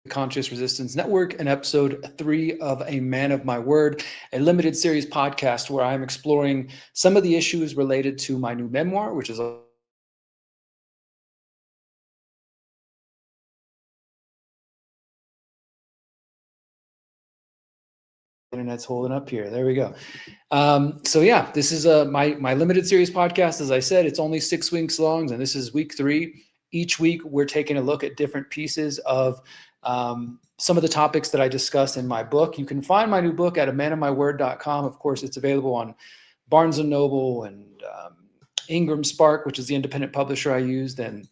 Conscious Resistance Network and episode 3 of A Man of My Word, a limited series podcast where I'm exploring some of the issues related to my new memoir, which is internet's holding up here. There we go. So yeah, this is my limited series podcast. As I said, it's only 6 weeks long, and this is week 3. Each week, we're taking a look at different pieces of some of the topics that I discuss in my book. You can find my new book at amanofmyword.com. Of course, it's available on Barnes & Noble and Ingram Spark, which is the independent publisher I used. And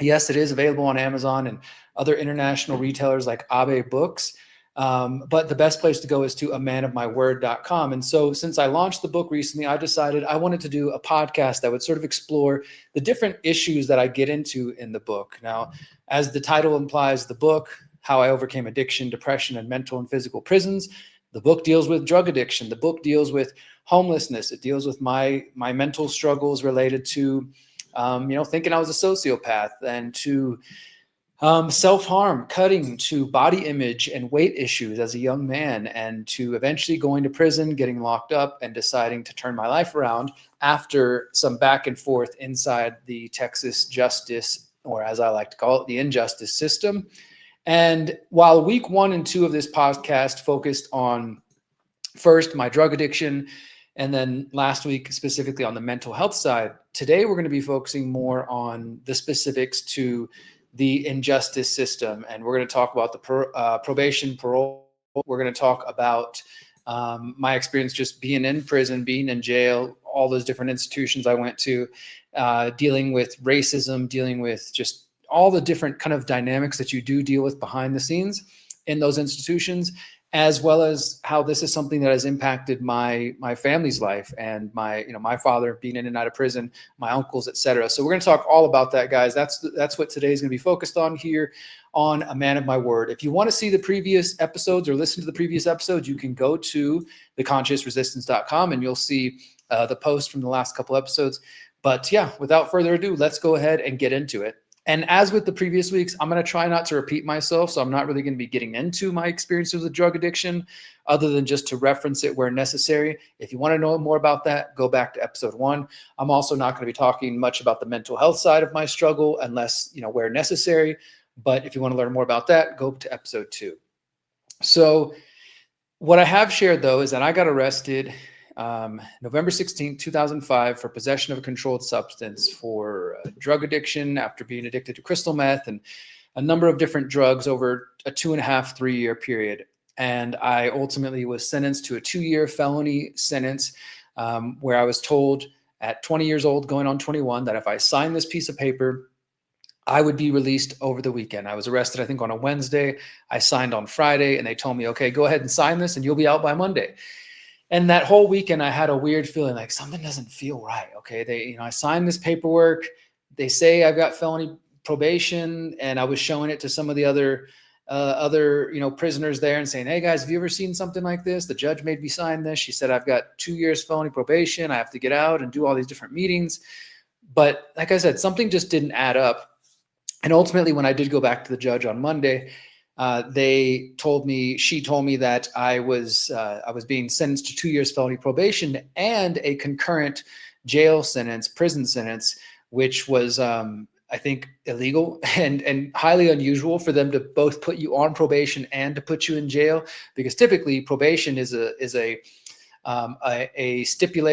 yes, it is available on Amazon and other international retailers like Abe Books. But the best place to go is to amanofmyword.com. And so since I launched the book recently, I decided I wanted to do a podcast that would sort of explore the different issues that I get into in the book. Now, as the title implies, the book, How I Overcame Addiction, Depression, and Mental and Physical Prisons. The book deals with drug addiction. The book deals with homelessness. It deals with my mental struggles related to, thinking I was a sociopath, and to self-harm, cutting, to body image and weight issues as a young man, and to eventually going to prison, getting locked up, and deciding to turn my life around after some back and forth inside the Texas justice, or as I like to call it, the injustice system. And while week 1 and 2 of this podcast focused on first my drug addiction, and then last week specifically on the mental health side, today we're going to be focusing more on the specifics to the injustice system. And we're going to talk about the probation, parole. We're going to talk about my experience just being in prison, being in jail, all those different institutions I went to, dealing with racism, dealing with just all the different kind of dynamics that you do deal with behind the scenes in those institutions, as well as how this is something that has impacted my family's life, and my father being in and out of prison, my uncles, etc. So we're going to talk all about that, guys. That's what today's going to be focused on here on A Man of My Word. If you want to see the previous episodes or listen to the previous episodes, you can go to theconsciousresistance.com and you'll see the post from the last couple episodes. But yeah, without further ado, let's go ahead and get into it. And as with the previous weeks, I'm going to try not to repeat myself. So I'm not really going to be getting into my experiences with drug addiction other than just to reference it where necessary. If you want to know more about that, go back to episode 1. I'm also not going to be talking much about the mental health side of my struggle unless, where necessary. But if you want to learn more about that, go to episode 2. So what I have shared, though, is that I got arrested November 16, 2005 for possession of a controlled substance for drug addiction after being addicted to crystal meth and a number of different drugs over a 2.5-3 year period. And I ultimately was sentenced to a 2-year felony sentence where I was told at 20 years old, going on 21, that if I signed this piece of paper, I would be released over the weekend. I was arrested, I think, on a Wednesday. I signed on Friday, and they told me, okay, go ahead and sign this and you'll be out by Monday. And that whole weekend, I had a weird feeling like something doesn't feel right. Okay, I signed this paperwork. They say I've got felony probation, and I was showing it to some of the other prisoners there and saying, "Hey guys, have you ever seen something like this? The judge made me sign this. She said I've got 2 years felony probation. I have to get out and do all these different meetings." But like I said, something just didn't add up. And ultimately, when I did go back to the judge on Monday, she told me that I was being sentenced to 2 years felony probation and a concurrent prison sentence, which was, I think, illegal and highly unusual for them to both put you on probation and to put you in jail, because typically probation is a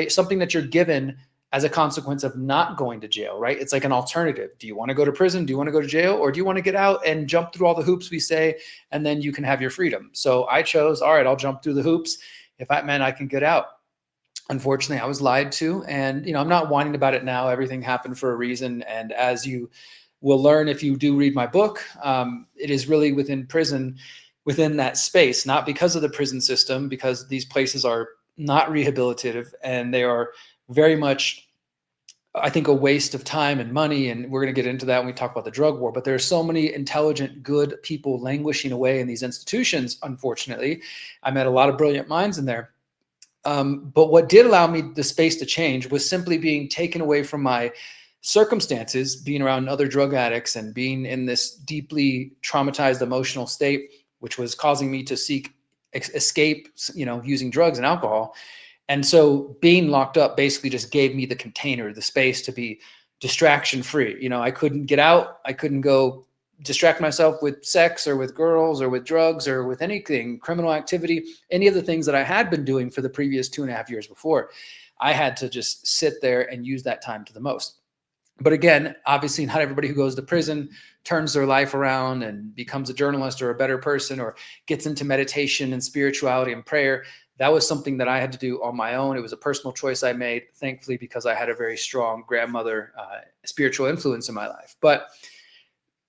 something that you're given as a consequence of not going to jail, right? It's like an alternative. Do you want to go to prison? Do you want to go to jail? Or do you want to get out and jump through all the hoops we say, and then you can have your freedom? So I chose, all right, I'll jump through the hoops if that meant I can get out. Unfortunately, I was lied to, and I'm not whining about it now. Everything happened for a reason. And as you will learn if you do read my book, it is really within prison, within that space, not because of the prison system, because these places are not rehabilitative, and they are very much, I think, a waste of time and money. And we're going to get into that when we talk about the drug war. But there are so many intelligent, good people languishing away in these institutions, unfortunately. I met a lot of brilliant minds in there. But what did allow me the space to change was simply being taken away from my circumstances, being around other drug addicts and being in this deeply traumatized emotional state, which was causing me to seek escape, using drugs and alcohol. And so being locked up basically just gave me the container, the space to be distraction free. I couldn't get out. I couldn't go distract myself with sex or with girls or with drugs or with anything, criminal activity, any of the things that I had been doing for the previous 2.5 years before. I had to just sit there and use that time to the most. But again, obviously not everybody who goes to prison turns their life around and becomes a journalist or a better person or gets into meditation and spirituality and prayer. That was something that I had to do on my own. It was a personal choice I made, thankfully, because I had a very strong grandmother, spiritual influence in my life. But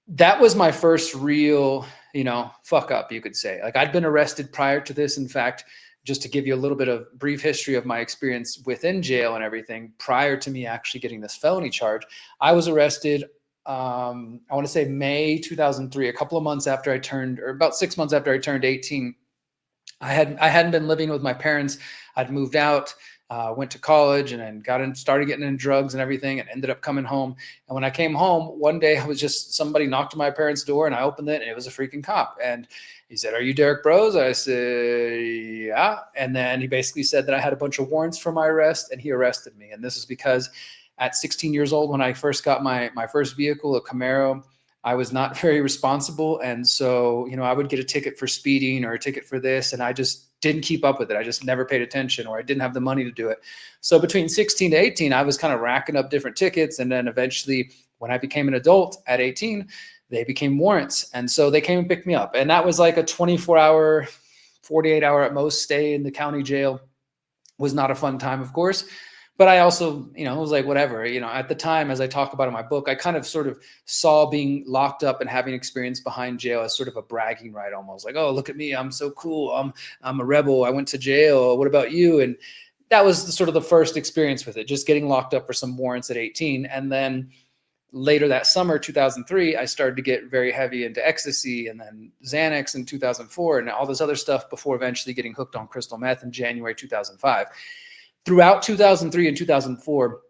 that was my first real, fuck up, you could say. Like, I'd been arrested prior to this. In fact, just to give you a little bit of brief history of my experience within jail and everything, prior to me actually getting this felony charge, I was arrested, I want to say May 2003, a couple of months after I turned, or about 6 months after I turned 18. I hadn't been living with my parents. I'd moved out, went to college, and then started getting into drugs and everything, and ended up coming home. And when I came home, one day somebody knocked on my parents' door, and I opened it, and it was a freaking cop. And he said, "Are you Derrick Broze?" I said, "Yeah." And then he basically said that I had a bunch of warrants for my arrest, and he arrested me. And this is because at 16 years old, when I first got my first vehicle, a Camaro, I was not very responsible. And so, I would get a ticket for speeding or a ticket for this, and I just didn't keep up with it. I just never paid attention, or I didn't have the money to do it. So between 16 to 18, I was kind of racking up different tickets. And then eventually, when I became an adult at 18, they became warrants. And so they came and picked me up. And that was like a 24-hour, 48-hour at most stay in the county jail. Was not a fun time, of course. But I also, it was like, whatever, at the time, as I talk about in my book, I kind of sort of saw being locked up and having experience behind jail as sort of a bragging right, almost like, oh, look at me. I'm so cool. I'm a rebel. I went to jail. What about you? And that was sort of the first experience with it, just getting locked up for some warrants at 18. And then later that summer, 2003, I started to get very heavy into ecstasy, and then Xanax in 2004, and all this other stuff before eventually getting hooked on crystal meth in January 2005. Throughout 2003 and 2004,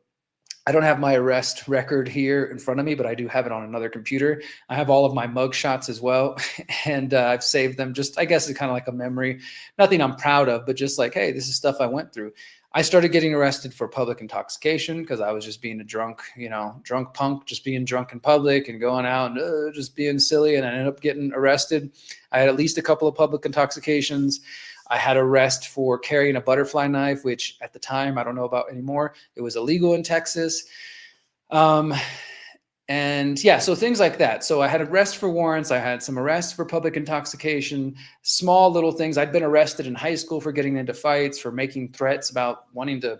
I don't have my arrest record here in front of me, but I do have it on another computer. I have all of my mug shots as well, and I've saved them. Just, I guess it's kind of like a memory. Nothing I'm proud of, but just like, hey, this is stuff I went through. I started getting arrested for public intoxication because I was just being a drunk punk, just being drunk in public and going out and just being silly, and I ended up getting arrested. I had at least a couple of public intoxications. I had arrest for carrying a butterfly knife, which at the time, I don't know about anymore. It was illegal in Texas. And yeah, so things like that. So I had arrest for warrants. I had some arrests for public intoxication, small little things. I'd been arrested in high school for getting into fights, for making threats about wanting to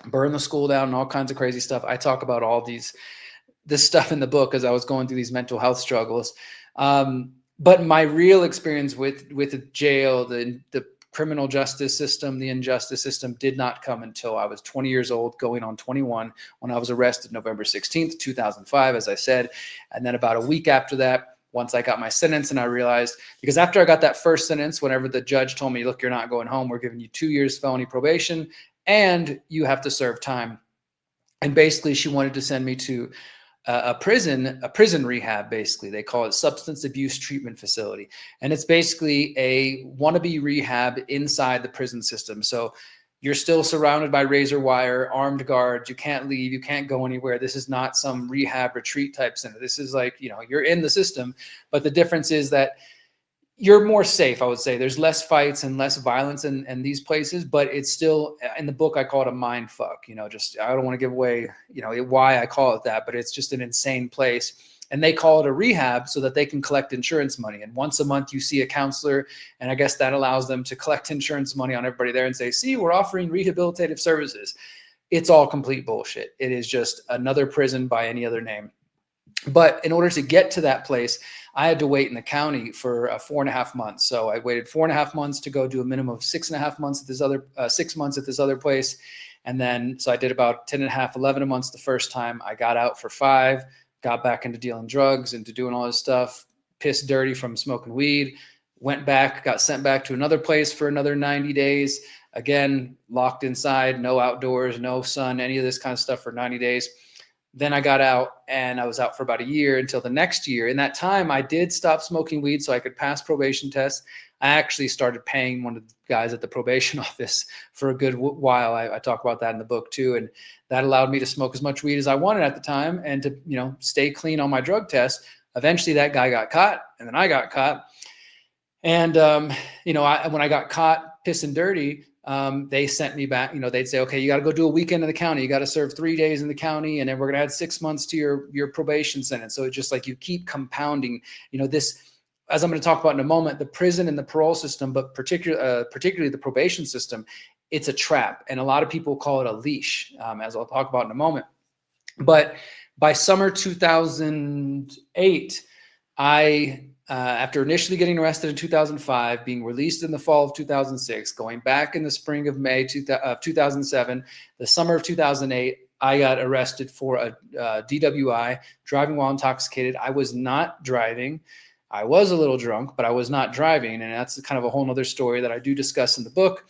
burn the school down and all kinds of crazy stuff. I talk about all this stuff in the book as I was going through these mental health struggles. But my real experience with the jail, the criminal justice system, the injustice system did not come until I was 20 years old, going on 21, when I was arrested November 16th, 2005, as I said. And then about a week after that, once I got my sentence, and I realized, because after I got that first sentence, whenever the judge told me, look, you're not going home, we're giving you 2 years felony probation, and you have to serve time. And basically she wanted to send me to a prison rehab. Basically, they call it substance abuse treatment facility. And it's basically a wannabe rehab inside the prison system. So you're still surrounded by razor wire, armed guards. You can't leave. You can't go anywhere. This is not some rehab retreat type center. This is like, you're in the system. But the difference is that you're more safe, I would say. There's less fights and less violence in these places, but it's still, in the book, I call it a mind fuck. Just, I don't want to give away, why I call it that, but it's just an insane place. And they call it a rehab so that they can collect insurance money. And once a month you see a counselor, and I guess that allows them to collect insurance money on everybody there and say, see, we're offering rehabilitative services. It's all complete bullshit. It is just another prison by any other name. But in order to get to that place, I had to wait in the county for 4.5 months. So I waited 4.5 months to go do a minimum of 6.5 months at this other 6 months at this other place. And then, so I did about 10.5, 11 months the first time. I got out for 5, got back into dealing drugs, into doing all this stuff, pissed dirty from smoking weed, went back, got sent back to another place for another 90 days. Again, locked inside, no outdoors, no sun, any of this kind of stuff for 90 days. Then I got out, and I was out for about a year until the next year. In that time, I did stop smoking weed so I could pass probation tests. I actually started paying one of the guys at the probation office for a good while. I talk about that in the book too. And that allowed me to smoke as much weed as I wanted at the time and to, stay clean on my drug test. Eventually that guy got caught, and then I got caught. And, when I got caught pissing dirty, they sent me back. They'd say, okay, you got to go do a weekend in the county. You got to serve 3 days in the county, and then we're going to add 6 months to your probation sentence. So it's just like you keep compounding, this, as I'm going to talk about in a moment, the prison and the parole system, but particularly the probation system, it's a trap. And a lot of people call it a leash, as I'll talk about in a moment. But by summer 2008, after initially getting arrested in 2005, being released in the fall of 2006, going back in the spring of May of 2007, the summer of 2008, I got arrested for a DWI, driving while intoxicated. I was not driving. I was a little drunk, but I was not driving. And that's kind of a whole nother story that I do discuss in the book.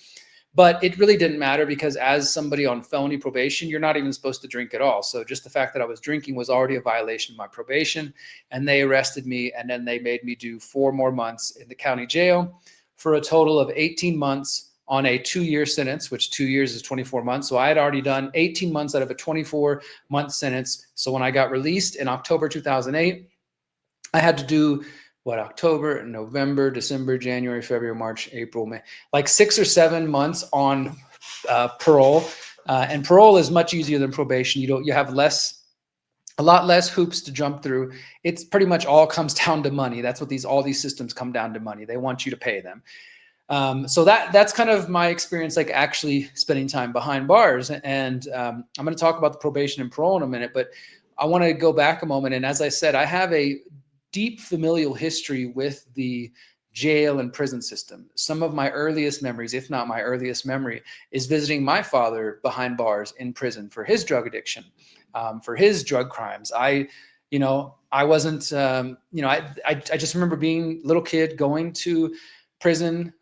But it really didn't matter, because as somebody on felony probation, you're not even supposed to drink at all. So just the fact that I was drinking was already a violation of my probation, and they arrested me, and then they made me do 4 more months in the county jail for a total of 18 months on a 2-year sentence, which 2 years is 24 months. So I had already done 18 months out of a 24-month sentence. So when I got released in October 2008, I had to do October, November, December, January, February, March, April, May, like 6 or 7 months on parole. And parole is much easier than probation. You have a lot less hoops to jump through. It's pretty much all comes down to money. That's what all these systems come down to money. They want you to pay them. So that's kind of my experience, like actually spending time behind bars. And I'm going to talk about the probation and parole in a minute, but I want to go back a moment. And as I said, I have a deep familial history with the jail and prison system. Some of my earliest memories, if not my earliest memory, is visiting my father behind bars in prison for his drug addiction, for his drug crimes. I wasn't, I just remember being a little kid going to prison,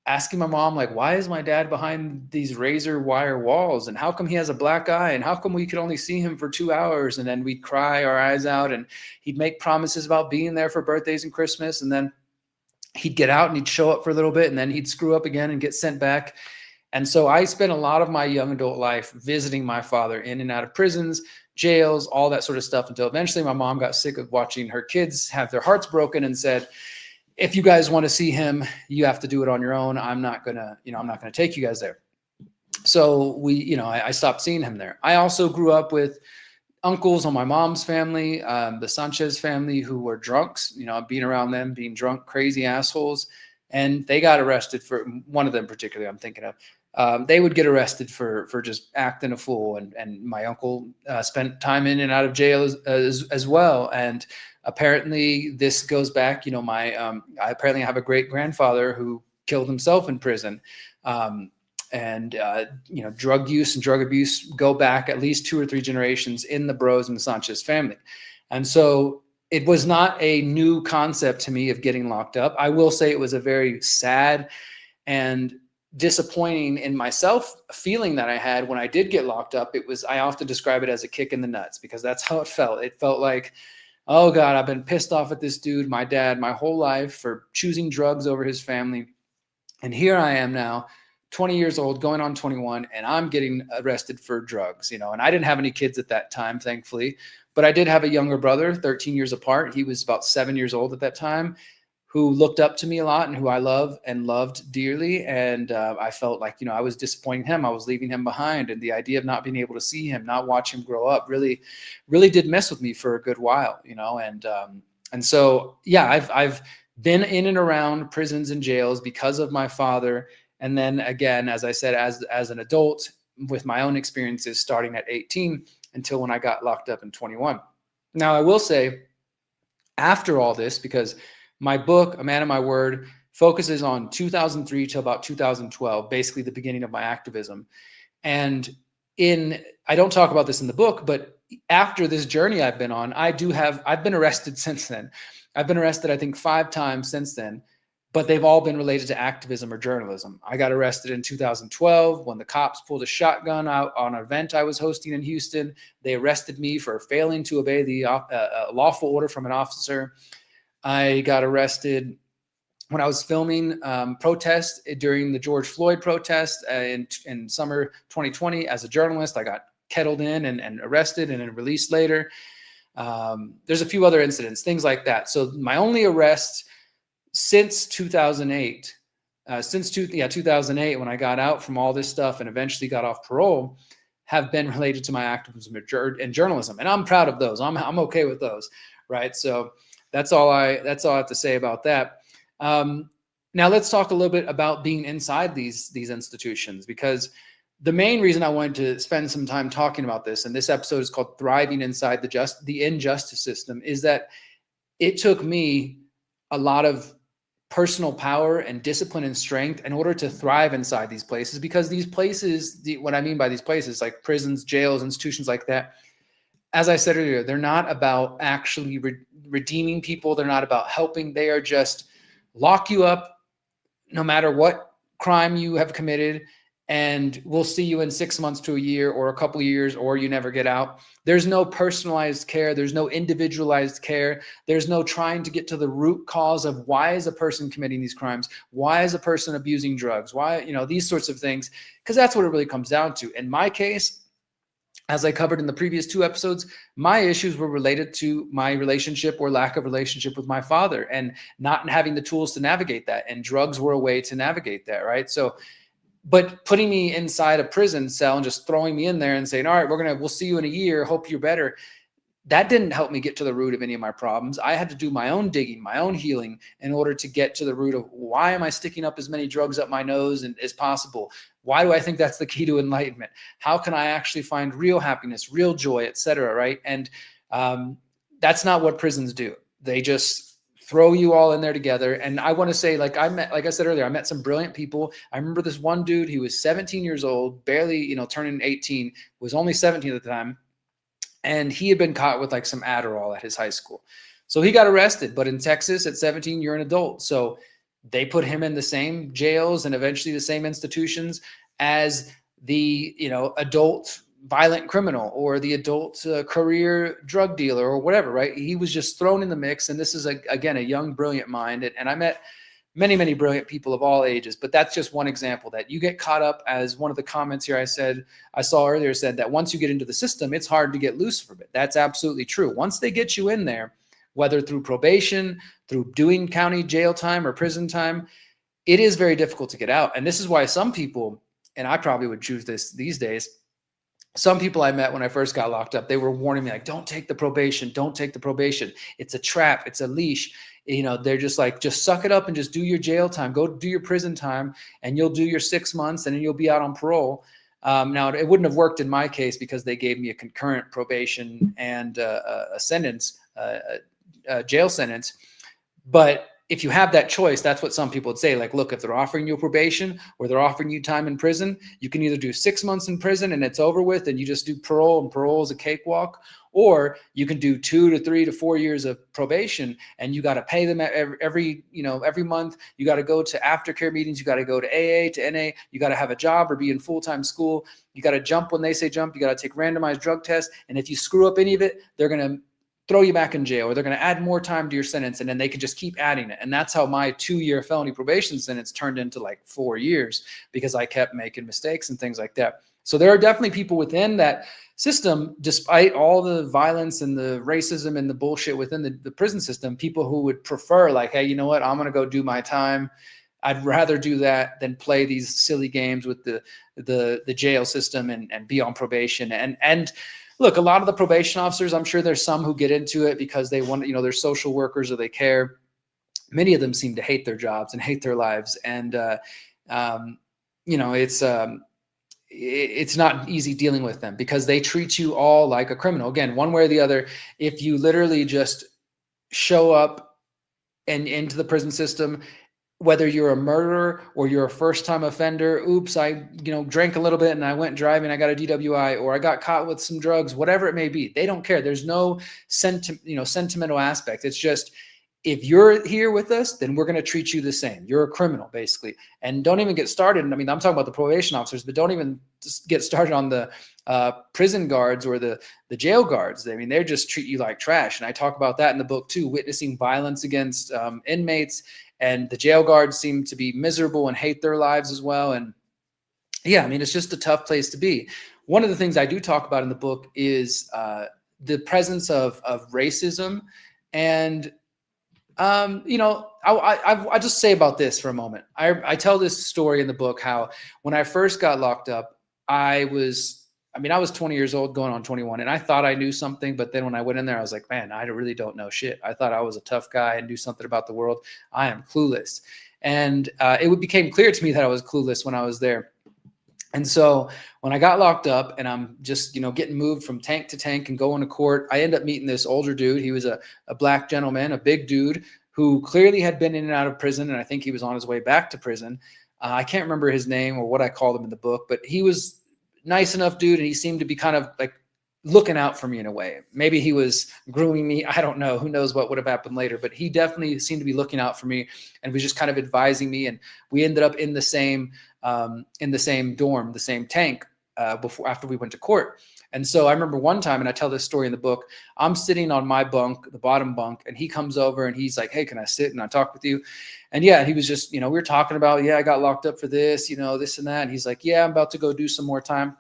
asking my mom, like, why is my dad behind these razor wire walls? And how come he has a black eye? And how come we could only see him for 2 hours? And then we'd cry our eyes out, and he'd make promises about being there for birthdays and Christmas. And then he'd get out and he'd show up for a little bit, and then he'd screw up again and get sent back. And so I spent a lot of my young adult life visiting my father in and out of prisons, jails, all that sort of stuff, until eventually my mom got sick of watching her kids have their hearts broken and said, if you guys want to see him, you have to do it on your own. I'm not gonna take you guys there. So I stopped seeing him there. I also grew up with uncles on my mom's family, the Sanchez family, who were drunks, being around them, being drunk, crazy assholes. And they got arrested for, one of them particularly I'm thinking of. They would get arrested for just acting a fool. And my uncle spent time in and out of jail as well. And apparently this goes back, I apparently have a great grandfather who killed himself in prison. Drug use and drug abuse go back at least 2 or 3 generations in the Broze and the Sanchez family. And so it was not a new concept to me of getting locked up. I will say it was a very sad and disappointing in myself feeling that I had when I did get locked up. I often describe it as a kick in the nuts, because that's how it felt. It felt like, oh God, I've been pissed off at this dude, my dad, my whole life for choosing drugs over his family. And here I am now, 20 years old, going on 21, and I'm getting arrested for drugs, and I didn't have any kids at that time, thankfully, but I did have a younger brother, 13 years apart. He was about 7 years old at that time, who looked up to me a lot and who I love and loved dearly. And I felt like, I was disappointing him. I was leaving him behind. And the idea of not being able to see him, not watch him grow up really, really did mess with me for a good while, and so, yeah, I've been in and around prisons and jails because of my father. And then again, as I said, as an adult with my own experiences starting at 18 until when I got locked up in 21. Now, I will say after all this, because my book, A Man of My Word, focuses on 2003 to about 2012, basically the beginning of my activism. And I don't talk about this in the book, but after this journey I've been on, I've been arrested since then. I've been arrested, I think, 5 times since then. but they've all been related to activism or journalism. I got arrested in 2012 when the cops pulled a shotgun out on an event I was hosting in Houston. They arrested me for failing to obey the lawful order from an officer. I got arrested when I was filming protests during the George Floyd protest in summer 2020. As a journalist, I got kettled in and arrested and then released later. There's a few other incidents, things like that. So my only arrests since 2008, 2008, when I got out from all this stuff and eventually got off parole, have been related to my activism and journalism. And I'm proud of those. I'm okay with those. Right. So that's all I have to say about that. Now let's talk a little bit about being inside these institutions, because the main reason I wanted to spend some time talking about this, and this episode is called Thriving Inside the Injustice System, is that it took me a lot of personal power and discipline and strength in order to thrive inside these places, because these places, what I mean by these places, like prisons, jails, institutions like that, as I said earlier, they're not about actually redeeming people. They're not about helping. They are just lock you up no matter what crime you have committed, and we'll see you in 6 months to a year or a couple of years, or you never get out. There's no personalized care. There's no individualized care. There's no trying to get to the root cause of why is a person committing these crimes? Why is a person abusing drugs? Why, these sorts of things, because that's what it really comes down to. In my case, as I covered in the previous 2 episodes, my issues were related to my relationship or lack of relationship with my father and not having the tools to navigate that. And drugs were a way to navigate that, right? So, but putting me inside a prison cell and just throwing me in there and saying, all right, we'll see you in a year, hope you're better, that didn't help me get to the root of any of my problems. I had to do my own digging, my own healing in order to get to the root of why am I sticking up as many drugs up my nose as possible? Why do I think that's the key to enlightenment? How can I actually find real happiness, real joy, etc., right? And that's not what prisons do. They just throw you all in there together. And I want to say, like I said earlier, I met some brilliant people. I remember this one dude, he was 17 years old, barely, turning 18, was only 17 at the time. And he had been caught with like some Adderall at his high school. So he got arrested, but in Texas at 17, you're an adult. So they put him in the same jails and eventually the same institutions as the, adult violent criminal or the adult career drug dealer or whatever, right? He was just thrown in the mix. And this is, again, a young, brilliant mind. And I met many, many brilliant people of all ages, but that's just one example that you get caught up. As one of the comments here I saw earlier said that once you get into the system, it's hard to get loose from it. That's absolutely true. Once they get you in there, whether through probation, through doing county jail time or prison time, it is very difficult to get out. And this is why some people, and I probably would choose this these days, some people I met when I first got locked up, they were warning me, like, don't take the probation. Don't take the probation. It's a trap. It's a leash. They're just like, just suck it up and just do your jail time. Go do your prison time and you'll do your 6 months and then you'll be out on parole. Now, it wouldn't have worked in my case because they gave me a concurrent probation and a sentence, a jail sentence. But if you have that choice, that's what some people would say. Like, look, if they're offering you probation or they're offering you time in prison, you can either do 6 months in prison and it's over with and you just do parole, and parole is a cakewalk, or you can do 2 to 3 to 4 years of probation and you got to pay them every month. You got to go to aftercare meetings. You got to go to AA, to NA. You got to have a job or be in full-time school. You got to jump when they say jump. You got to take randomized drug tests. And if you screw up any of it, they're going to throw you back in jail, or they're going to add more time to your sentence, and then they can just keep adding it. And that's how my 2-year felony probation sentence turned into like 4 years, because I kept making mistakes and things like that. So there are definitely people within that system, despite all the violence and the racism and the bullshit within the prison system, people who would prefer, like, hey, you know what, I'm going to go do my time. I'd rather do that than play these silly games with the jail system and be on probation. And look, a lot of the probation officers, I'm sure there's some who get into it because they want, they're social workers or they care. Many of them seem to hate their jobs and hate their lives. And, it's not easy dealing with them because they treat you all like a criminal. Again, one way or the other, if you literally just show up and into the prison system, whether you're a murderer or you're a first-time offender, oops, I drank a little bit and I went driving, I got a DWI, or I got caught with some drugs, whatever it may be, they don't care. There's no sentimental aspect. It's just, if you're here with us, then we're going to treat you the same. You're a criminal, basically. And don't even get started. I mean, I'm talking about the probation officers, but don't even just get started on the prison guards or the jail guards. I mean, they just treat you like trash. And I talk about that in the book too, witnessing violence against inmates. And the jail guards seem to be miserable and hate their lives as well. And yeah, I mean, it's just a tough place to be. One of the things I do talk about in the book is the presence of racism. And I just say about this for a moment. I tell this story in the book how when I first got locked up, I was 20 years old going on 21, and I thought I knew something. But then when I went in there, I was like, man, I really don't know shit. I thought I was a tough guy and knew something about the world. I am clueless. And it became clear to me that I was clueless when I was there. And so when I got locked up and I'm just, getting moved from tank to tank and going to court, I ended up meeting this older dude. He was a black gentleman, a big dude who clearly had been in and out of prison. And I think he was on his way back to prison. I can't remember his name or what I called him in the book, but he was nice enough dude. And he seemed to be kind of like looking out for me in a way. Maybe he was grooming me. I don't know. Who knows what would have happened later, but he definitely seemed to be looking out for me and was just kind of advising me. And we ended up in the same dorm, the same tank after we went to court. And so I remember one time, and I tell this story in the book, I'm sitting on my bunk, the bottom bunk, and he comes over and he's like, hey, can I sit and I talk with you? And yeah, he was just, we were talking about, I got locked up for this, this and that. And he's like, yeah, I'm about to go do some more time.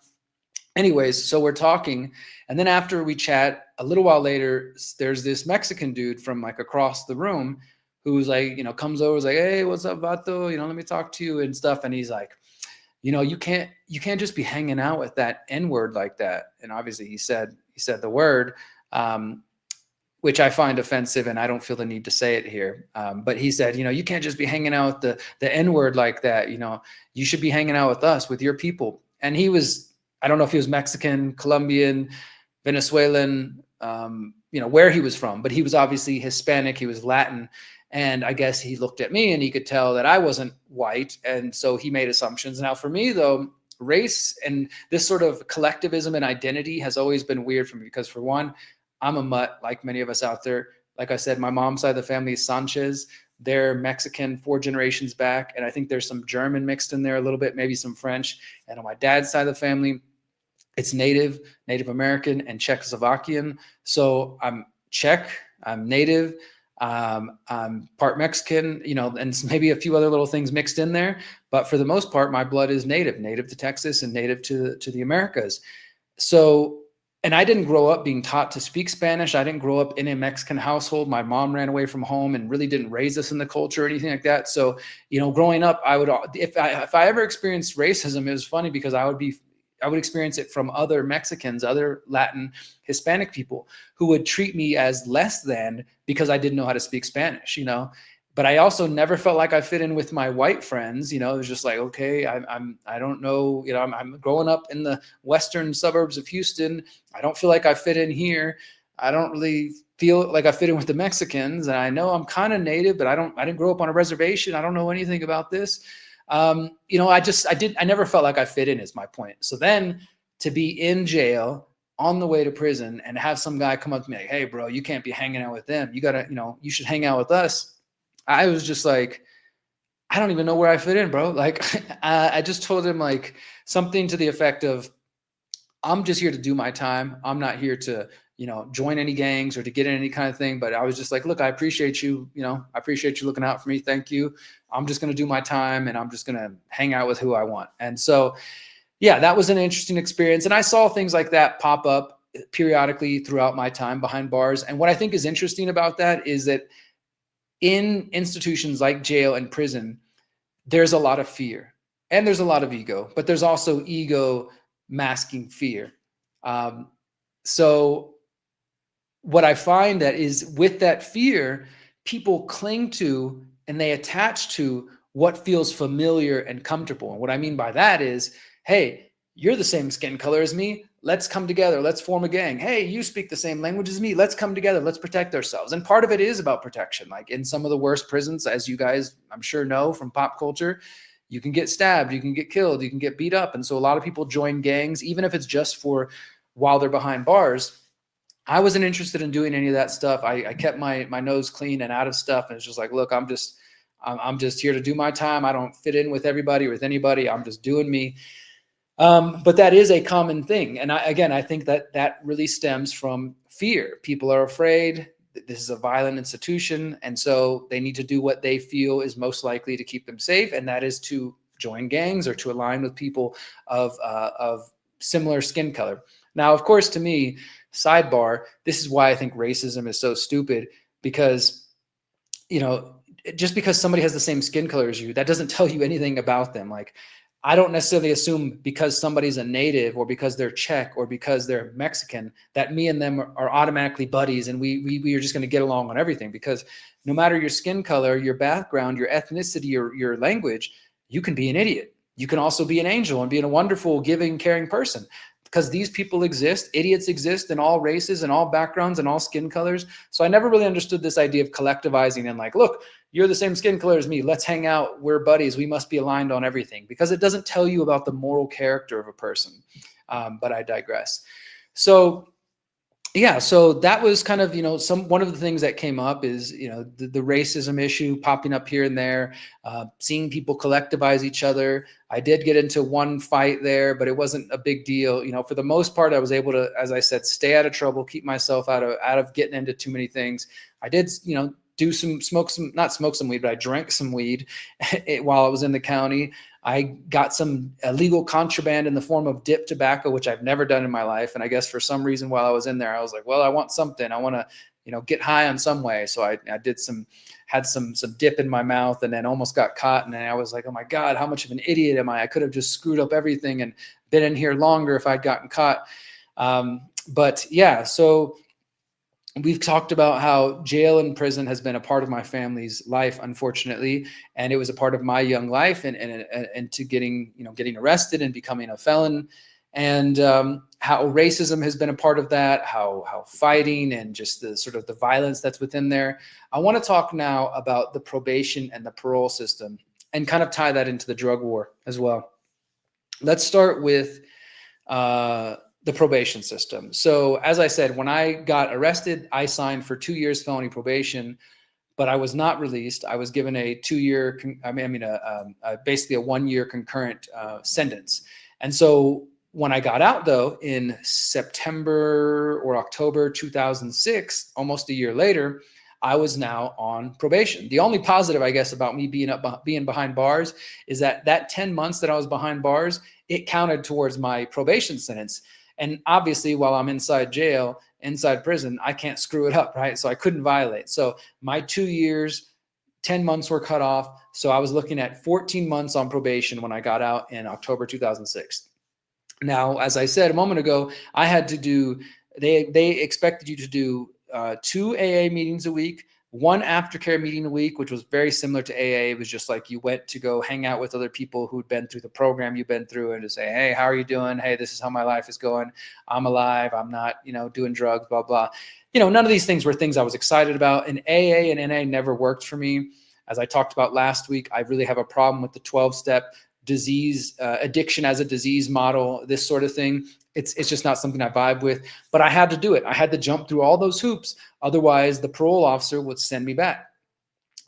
Anyways, so we're talking. And then after we chat, a little while later, there's this Mexican dude from like across the room who's like, comes over, is like, hey, what's up, vato? Let me talk to you and stuff. And he's like, you can't just be hanging out with that N-word like that. And obviously he said the word, which I find offensive, and I don't feel the need to say it here. But he said, you can't just be hanging out with the N-word like that. You should be hanging out with us, with your people. And he was, I don't know if he was Mexican, Colombian, Venezuelan, where he was from, but he was obviously Hispanic. He was Latin. And I guess he looked at me and he could tell that I wasn't white. And so he made assumptions. Now for me though, race and this sort of collectivism and identity has always been weird for me because for one, I'm a mutt like many of us out there. Like I said, my mom's side of the family is Sanchez. They're Mexican 4 generations back. And I think there's some German mixed in there a little bit, maybe some French. And on my dad's side of the family, it's Native American and Czechoslovakian. So I'm Czech, I'm Native, I'm part Mexican, and maybe a few other little things mixed in there. But for the most part, my blood is native to Texas and native to the Americas. So, and I didn't grow up being taught to speak Spanish. I didn't grow up in a Mexican household. My mom ran away from home and really didn't raise us in the culture or anything like that. So, growing up, I would, if I ever experienced racism, it was funny because I would experience it from other Mexicans, other Latin, Hispanic people who would treat me as less than because I didn't know how to speak Spanish, But I also never felt like I fit in with my white friends. It was just like, okay, I don't know, I'm growing up in the western suburbs of Houston. I don't feel like I fit in here. I don't really feel like I fit in with the Mexicans. And I know I'm kind of native, but I didn't grow up on a reservation. I don't know anything about this. I never felt like I fit in is my point. So then to be in jail on the way to prison and have some guy come up to me like, hey bro, you can't be hanging out with them. You gotta, you should hang out with us. I was just like, I don't even know where I fit in, bro. Like I just told him like something to the effect of, I'm just here to do my time. I'm not here to, join any gangs or to get in any kind of thing. But I was just like, look, I appreciate you, I appreciate you looking out for me. Thank you. I'm just going to do my time and I'm just going to hang out with who I want. And so, yeah, that was an interesting experience. And I saw things like that pop up periodically throughout my time behind bars. And what I think is interesting about that is that in institutions like jail and prison, there's a lot of fear and there's a lot of ego, but there's also ego masking fear. So what I find that is with that fear, people cling to and they attach to what feels familiar and comfortable. And what I mean by that is, hey, you're the same skin color as me. Let's come together. Let's form a gang. Hey, you speak the same language as me. Let's come together. Let's protect ourselves. And part of it is about protection. Like in some of the worst prisons, as you guys, I'm sure know from pop culture, you can get stabbed, you can get killed, you can get beat up. And so a lot of people join gangs, even if it's just for while they're behind bars. I wasn't interested in doing any of that stuff. I kept my nose clean and out of stuff. And it's just like, look, I'm just here to do my time. I don't fit in with everybody or with anybody. I'm just doing me. But that is a common thing. And I think that really stems from fear. People are afraid. This is a violent institution. And so they need to do what they feel is most likely to keep them safe. And that is to join gangs or to align with people of similar skin color. Now, of course, to me, sidebar, this is why I think racism is so stupid, because, just because somebody has the same skin color as you, that doesn't tell you anything about them. Like, I don't necessarily assume because somebody's a native or because they're Czech or because they're Mexican that me and them are automatically buddies and we are just going to get along on everything. Because no matter your skin color, your background, your ethnicity, your language, you can be an idiot. You can also be an angel and be a wonderful, giving, caring person. Because these people exist, idiots exist in all races and all backgrounds and all skin colors. So I never really understood this idea of collectivizing and like, look, you're the same skin color as me. Let's hang out. We're buddies. We must be aligned on everything, because it doesn't tell you about the moral character of a person. But I digress. So yeah, so that was kind of, one of the things that came up is, the racism issue popping up here and there, seeing people collectivize each other. I did get into one fight there, but it wasn't a big deal. For the most part, I was able to, as I said, stay out of trouble, keep myself out of getting into too many things. I did, not smoke some weed, but I drank some weed while I was in the county. I got some illegal contraband in the form of dip tobacco, which I've never done in my life. And I guess for some reason while I was in there, I was like, well, I want something. I want to, get high on some way. So I had some dip in my mouth and then almost got caught. And then I was like, oh my God, how much of an idiot am I? I could have just screwed up everything and been in here longer if I'd gotten caught. But yeah, so we've talked about how jail and prison has been a part of my family's life, unfortunately, and it was a part of my young life and to getting arrested and becoming a felon, and how racism has been a part of that, how fighting and just the sort of the violence that's within there. I want to talk now about the probation and the parole system and kind of tie that into the drug war as well. Let's start with the probation system. So as I said, when I got arrested, I signed for 2 years felony probation, but I was not released. I was given a 2 year, basically a 1 year concurrent sentence. And so when I got out though, in September or October 2006, almost a year later, I was now on probation. The only positive, I guess, about me being behind bars is that 10 months that I was behind bars, it counted towards my probation sentence. And obviously, while I'm inside jail, inside prison, I can't screw it up, right? So I couldn't violate. So my 2 years, 10 months were cut off. So I was looking at 14 months on probation when I got out in October 2006. Now, as I said a moment ago, I had to do, they expected you to do 2 AA meetings a week, 1 aftercare meeting a week, which was very similar to AA. It was just like you went to go hang out with other people who'd been through the program you've been through and to say, hey, how are you doing? Hey, this is how my life is going. I'm alive. I'm not, doing drugs, blah, blah. None of these things were things I was excited about. And AA and NA never worked for me. As I talked about last week, I really have a problem with the 12-step disease, addiction as a disease model, this sort of thing. It's just not something I vibe with, but I had to do it. I had to jump through all those hoops. Otherwise, the parole officer would send me back.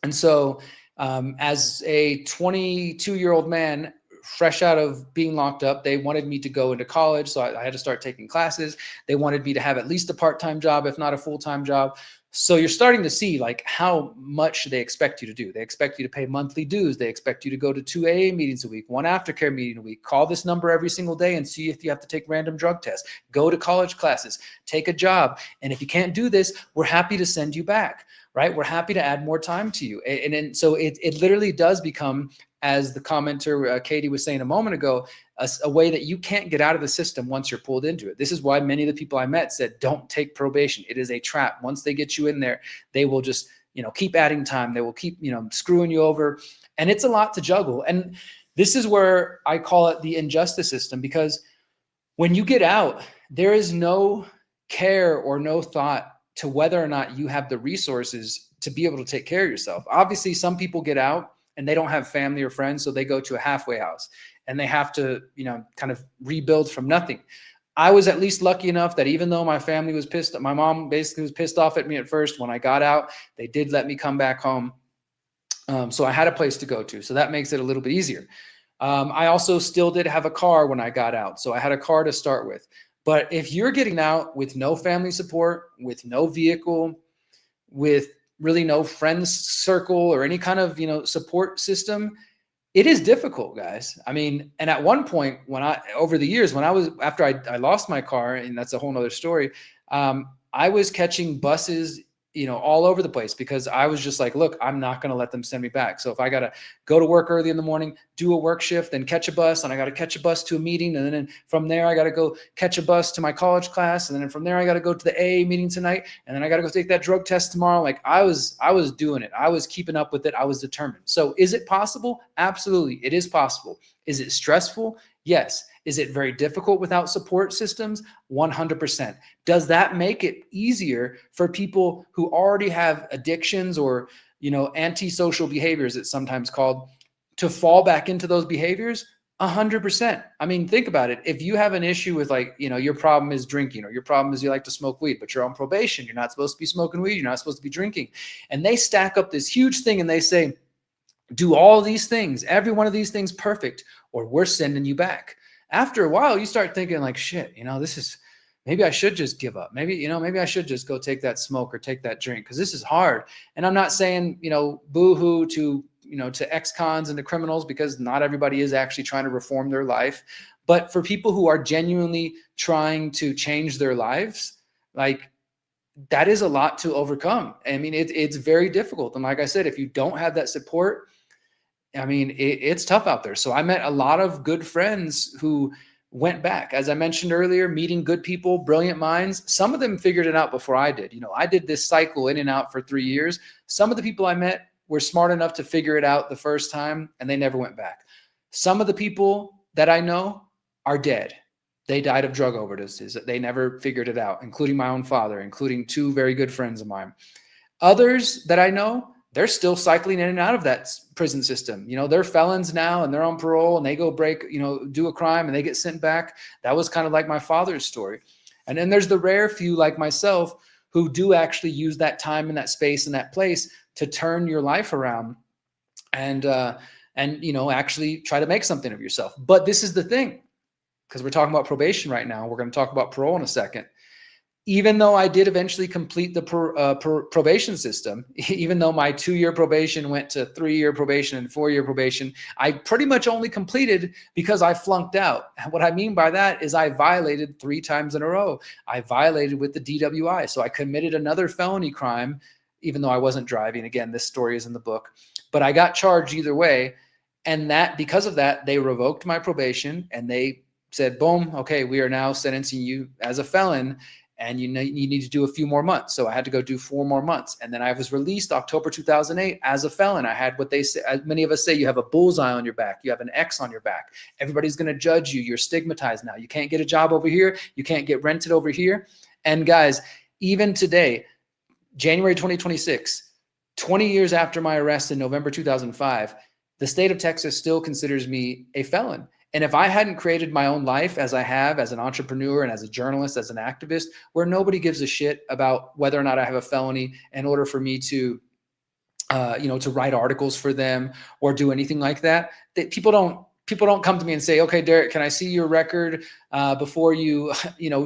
And so as a 22-year-old man, fresh out of being locked up, they wanted me to go into college. So I had to start taking classes. They wanted me to have at least a part-time job, if not a full-time job. So you're starting to see like how much they expect you to do. They expect you to pay monthly dues. They expect you to go to 2 AA meetings a week, 1 aftercare meeting a week, call this number every single day and see if you have to take random drug tests, go to college classes, take a job. And if you can't do this, we're happy to send you back, right? We're happy to add more time to you. And so it literally does become, as the commenter Katie was saying a moment ago, a way that you can't get out of the system once you're pulled into it. This is why many of the people I met said, don't take probation. It is a trap. Once they get you in there, they will just, keep adding time. They will keep, screwing you over. And it's a lot to juggle. And this is where I call it the injustice system, because when you get out, there is no care or no thought to whether or not you have the resources to be able to take care of yourself. Obviously, some people get out and they don't have family or friends, so they go to a halfway house and they have to, kind of rebuild from nothing. I was at least lucky enough that even though my family was pissed, my mom basically was pissed off at me at first. When I got out, they did let me come back home. So I had a place to go to. So that makes it a little bit easier. I also still did have a car when I got out. So I had a car to start with. But if you're getting out with no family support, with no vehicle, with really no friends circle or any kind of, support system, it is difficult, guys. I mean, and at one point over the years, after I lost my car, and that's a whole nother story, I was catching buses, all over the place because I was just like, look, I'm not going to let them send me back. So if I got to go to work early in the morning, do a work shift, then catch a bus, and I got to catch a bus to a meeting. And then from there, I got to go catch a bus to my college class. And then from there, I got to go to the AA meeting tonight. And then I got to go take that drug test tomorrow. Like I was doing it. I was keeping up with it. I was determined. So is it possible? Absolutely. It is possible. Is it stressful? Yes. Is it very difficult without support systems? 100%. Does that make it easier for people who already have addictions or, antisocial behaviors, it's sometimes called, to fall back into those behaviors? 100%. I mean, think about it. If you have an issue with your problem is drinking, or your problem is you like to smoke weed, but you're on probation, you're not supposed to be smoking weed, you're not supposed to be drinking. And they stack up this huge thing and they say, do all these things, every one of these things perfect, or we're sending you back. After a while, you start thinking like, shit, maybe I should just give up. Maybe I should just go take that smoke or take that drink because this is hard. And I'm not saying, boo-hoo to ex-cons and to criminals, because not everybody is actually trying to reform their life. But for people who are genuinely trying to change their lives, like that is a lot to overcome. I mean, it's very difficult. And like I said, if you don't have that support, I mean, it's tough out there. So I met a lot of good friends who went back. As I mentioned earlier, meeting good people, brilliant minds. Some of them figured it out before I did. I did this cycle in and out for 3 years. Some of the people I met were smart enough to figure it out the first time, and they never went back. Some of the people that I know are dead. They died of drug overdoses. They never figured it out, including my own father, including 2 very good friends of mine. Others that I know, they're still cycling in and out of that prison system. They're felons now and they're on parole and they go do a crime and they get sent back. That was kind of like my father's story. And then there's the rare few like myself who do actually use that time and that space and that place to turn your life around and actually try to make something of yourself. But this is the thing, because we're talking about probation right now. We're going to talk about parole in a second. Even though I did eventually complete the probation system, even though my 2-year probation went to 3-year probation and 4-year probation, I pretty much only completed because I flunked out. And what I mean by that is I violated 3 times in a row. I violated with the DWI. So I committed another felony crime, even though I wasn't driving. Again, this story is in the book, but I got charged either way. And because of that, they revoked my probation and they said, boom, okay, we are now sentencing you as a felon. And you need to do a few more months. So I had to go do 4 more months. And then I was released October 2008 as a felon. I had what they say, many of us say, you have a bullseye on your back. You have an X on your back. Everybody's going to judge you. You're stigmatized now. You can't get a job over here. You can't get rented over here. And guys, even today, January 2026, 20 years after my arrest in November 2005, the state of Texas still considers me a felon. And if I hadn't created my own life as I have, as an entrepreneur and as a journalist, as an activist, where nobody gives a shit about whether or not I have a felony in order for me to, to write articles for them or do anything like that, people don't come to me and say, okay, Derrick, can I see your record before you,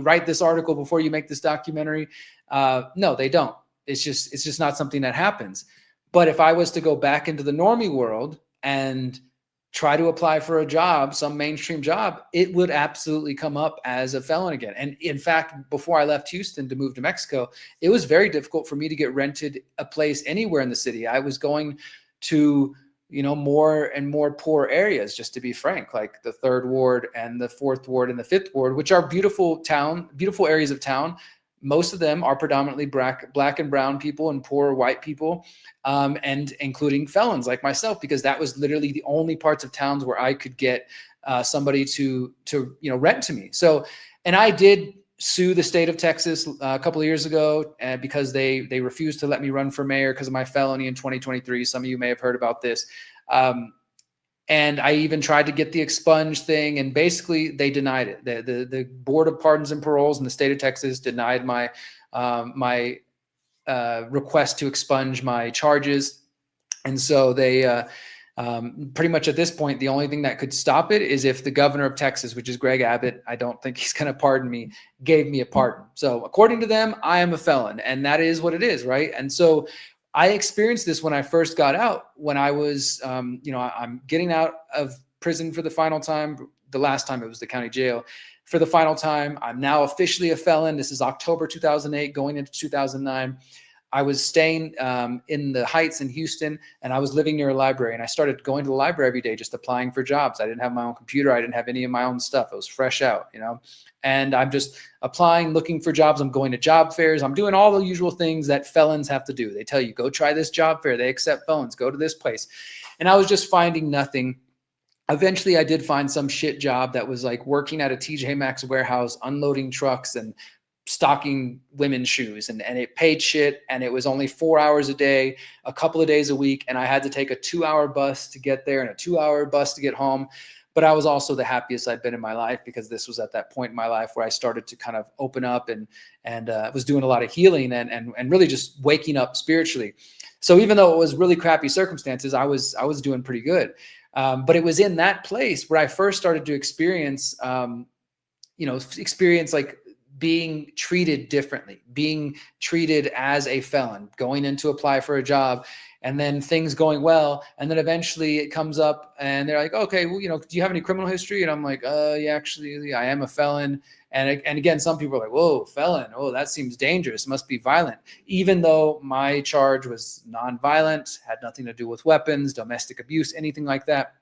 write this article, before you make this documentary? No, they don't. It's just not something that happens. But if I was to go back into the normie world and try to apply for a job, some mainstream job, it would absolutely come up as a felon again. And in fact, before I left Houston to move to Mexico, it was very difficult for me to get rented a place anywhere in the city. I was going to, more and more poor areas, just to be frank, like the 3rd Ward and the 4th Ward and the 5th Ward, which are beautiful areas of town. Most of them are predominantly black and brown people and poor white people, and including felons like myself, because that was literally the only parts of towns where I could get somebody to rent to me. So, and I did sue the state of Texas a couple of years ago because they refused to let me run for mayor because of my felony in 2023. Some of you may have heard about this. And I even tried to get the expunge thing, and basically they denied it. The Board of Pardons and Paroles in the state of Texas denied my request to expunge my charges. And so they pretty much at this point, the only thing that could stop it is if the governor of Texas, which is Greg Abbott, I don't think he's going to pardon me, gave me a pardon. So according to them, I am a felon, and that is what it is, right? And so I experienced this when I first got out, when I was, I'm getting out of prison for the final time. The last time it was the county jail. For the final time, I'm now officially a felon. This is October 2008, going into 2009. I was staying in the Heights in Houston, and I was living near a library, and I started going to the library every day, just applying for jobs. I didn't have my own computer. I didn't have any of my own stuff. It was fresh out, and I'm just applying, looking for jobs. I'm going to job fairs. I'm doing all the usual things that felons have to do. They tell you, go try this job fair. They accept felons. Go to this place. And I was just finding nothing. Eventually, I did find some shit job that was like working at a TJ Maxx warehouse, unloading trucks and stocking women's shoes, and it paid shit, and it was only 4 hours a day, a couple of days a week, and I had to take a 2-hour bus to get there and a 2-hour bus to get home. But I was also the happiest I'd been in my life, because this was at that point in my life where I started to kind of open up and was doing a lot of healing and really just waking up spiritually. So even though it was really crappy circumstances, I was doing pretty good. But it was in that place where I first started to experience like being treated differently, being treated as a felon, going in to apply for a job, and then things going well. And then eventually it comes up and they're like, okay, well, do you have any criminal history? And I'm like, yeah, actually I am a felon. And again, some people are like, whoa, felon. Oh, that seems dangerous. Must be violent. Even though my charge was nonviolent, had nothing to do with weapons, domestic abuse, anything like that.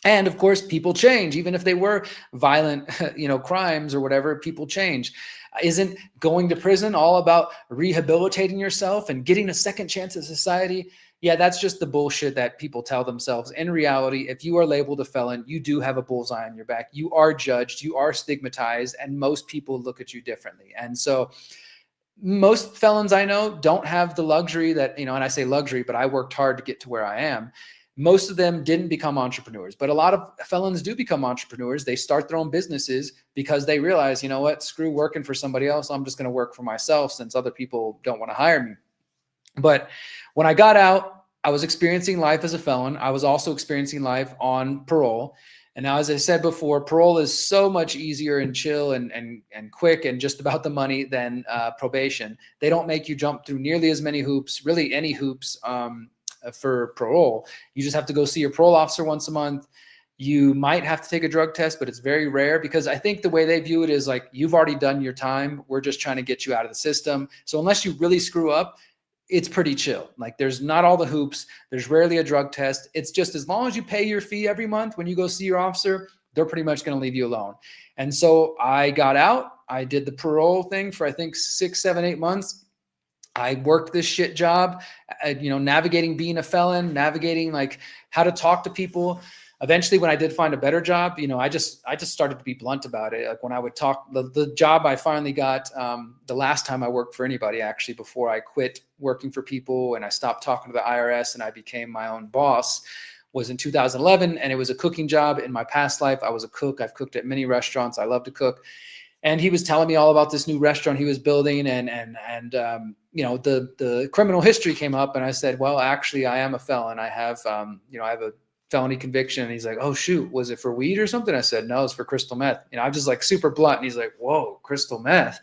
And of course, people change. Even if they were violent, crimes or whatever, people change. Isn't going to prison all about rehabilitating yourself and getting a second chance at society? Yeah, that's just the bullshit that people tell themselves. In reality, if you are labeled a felon, you do have a bullseye on your back. You are judged, you are stigmatized, and most people look at you differently. And so most felons I know don't have the luxury that, and I say luxury, but I worked hard to get to where I am. Most of them didn't become entrepreneurs, but a lot of felons do become entrepreneurs. They start their own businesses because they realize, you know what, screw working for somebody else. I'm just going to work for myself since other people don't want to hire me. But when I got out, I was experiencing life as a felon. I was also experiencing life on parole. And now, as I said before, parole is so much easier and chill and quick and just about the money than probation. They don't make you jump through nearly as many hoops, really any hoops, for parole. You just have to go see your parole officer once a month. You might have to take a drug test, but it's very rare, because I think the way they view it is like, you've already done your time. We're just trying to get you out of the system. So unless you really screw up, it's pretty chill. Like, there's not all the hoops. There's rarely a drug test. It's just, as long as you pay your fee every month when you go see your officer, they're pretty much going to leave you alone. And so I got out. I did the parole thing for, I think, 6, 7, 8 months. I worked this shit job, navigating being a felon, navigating like how to talk to people. Eventually, when I did find a better job, I just started to be blunt about it. Like, when I would talk, the job I finally got, the last time I worked for anybody, actually, before I quit working for people and I stopped talking to the IRS and I became my own boss, was in 2011. And it was a cooking job. In my past life, I was a cook. I've cooked at many restaurants. I love to cook. And he was telling me all about this new restaurant he was building, and the criminal history came up, and I said, well, actually, I am a felon. I have I have a felony conviction. And he's like, oh shoot, was it for weed or something? I said, no, it's for crystal meth. I'm just like super blunt. And he's like, whoa, crystal meth.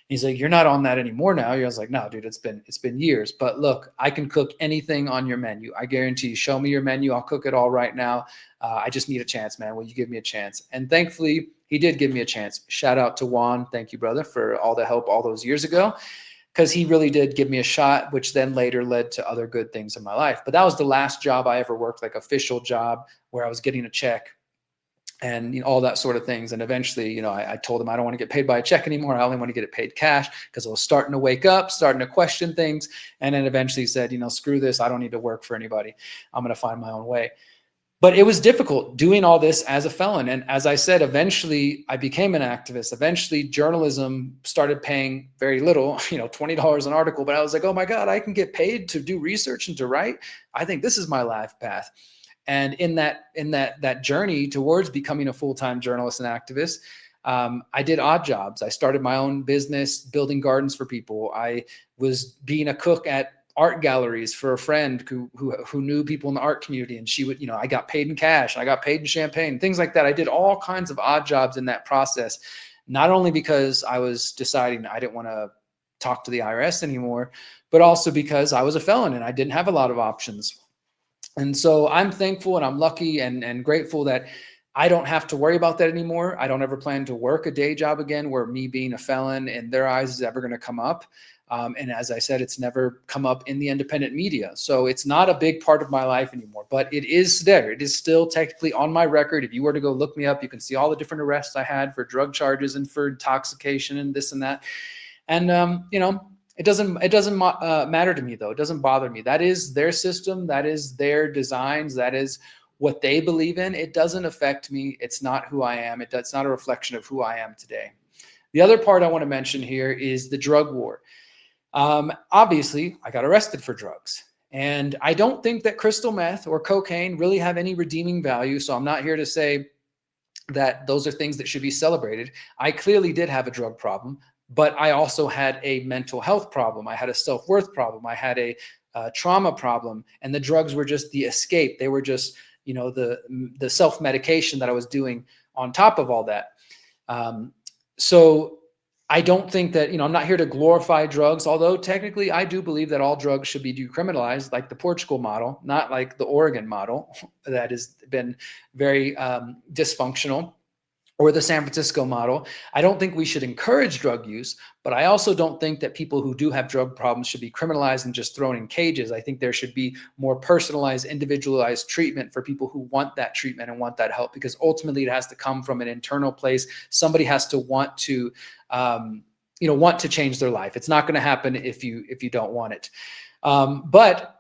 He's like, you're not on that anymore now. I was like, no, dude, it's been years. But look, I can cook anything on your menu. I guarantee you. Show me your menu. I'll cook it all right now. I just need a chance, man. Will you give me a chance? And thankfully, he did give me a chance. Shout out to Juan. Thank you, brother, for all the help all those years ago, because he really did give me a shot, which then later led to other good things in my life. But that was the last job I ever worked, like official job, where I was getting a check and all that sort of things. And eventually, I told him I don't want to get paid by a check anymore. I only want to get it paid cash, because I was starting to wake up, starting to question things. And then eventually said, screw this. I don't need to work for anybody. I'm going to find my own way. But it was difficult doing all this as a felon. And as I said, eventually I became an activist. Eventually journalism started paying very little, $20 an article. But I was like, oh my God, I can get paid to do research and to write. I think this is my life path. And in that journey towards becoming a full-time journalist and activist, I did odd jobs. I started my own business building gardens for people. I was being a cook at art galleries for a friend who knew people in the art community, and she would, I got paid in cash, and I got paid in champagne, things like that. I did all kinds of odd jobs in that process, not only because I was deciding I didn't want to talk to the IRS anymore, but also because I was a felon and I didn't have a lot of options. And so I'm thankful and I'm lucky and grateful that I don't have to worry about that anymore. I don't ever plan to work a day job again where me being a felon in their eyes is ever going to come up. And as I said, it's never come up in the independent media. So it's not a big part of my life anymore, but it is there. It is still technically on my record. If you were to go look me up, you can see all the different arrests I had for drug charges and for intoxication and this and that. And, it doesn't matter to me, though. It doesn't bother me. That is their system. That is their designs. That is what they believe in. It doesn't affect me. It's not who I am. It's not a reflection of who I am today. The other part I want to mention here is the drug war. Obviously, I got arrested for drugs. And I don't think that crystal meth or cocaine really have any redeeming value. So I'm not here to say that those are things that should be celebrated. I clearly did have a drug problem, but I also had a mental health problem. I had a self-worth problem. I had a trauma problem. And the drugs were just the escape. They were just, the self-medication that I was doing on top of all that. So I don't think that, I'm not here to glorify drugs, although technically I do believe that all drugs should be decriminalized, like the Portugal model, not like the Oregon model that has been very dysfunctional, or the San Francisco model. I don't think we should encourage drug use, but I also don't think that people who do have drug problems should be criminalized and just thrown in cages. I think there should be more personalized, individualized treatment for people who want that treatment and want that help, because ultimately it has to come from an internal place. Somebody has to want to, want to change their life. It's not going to happen if you don't want it. But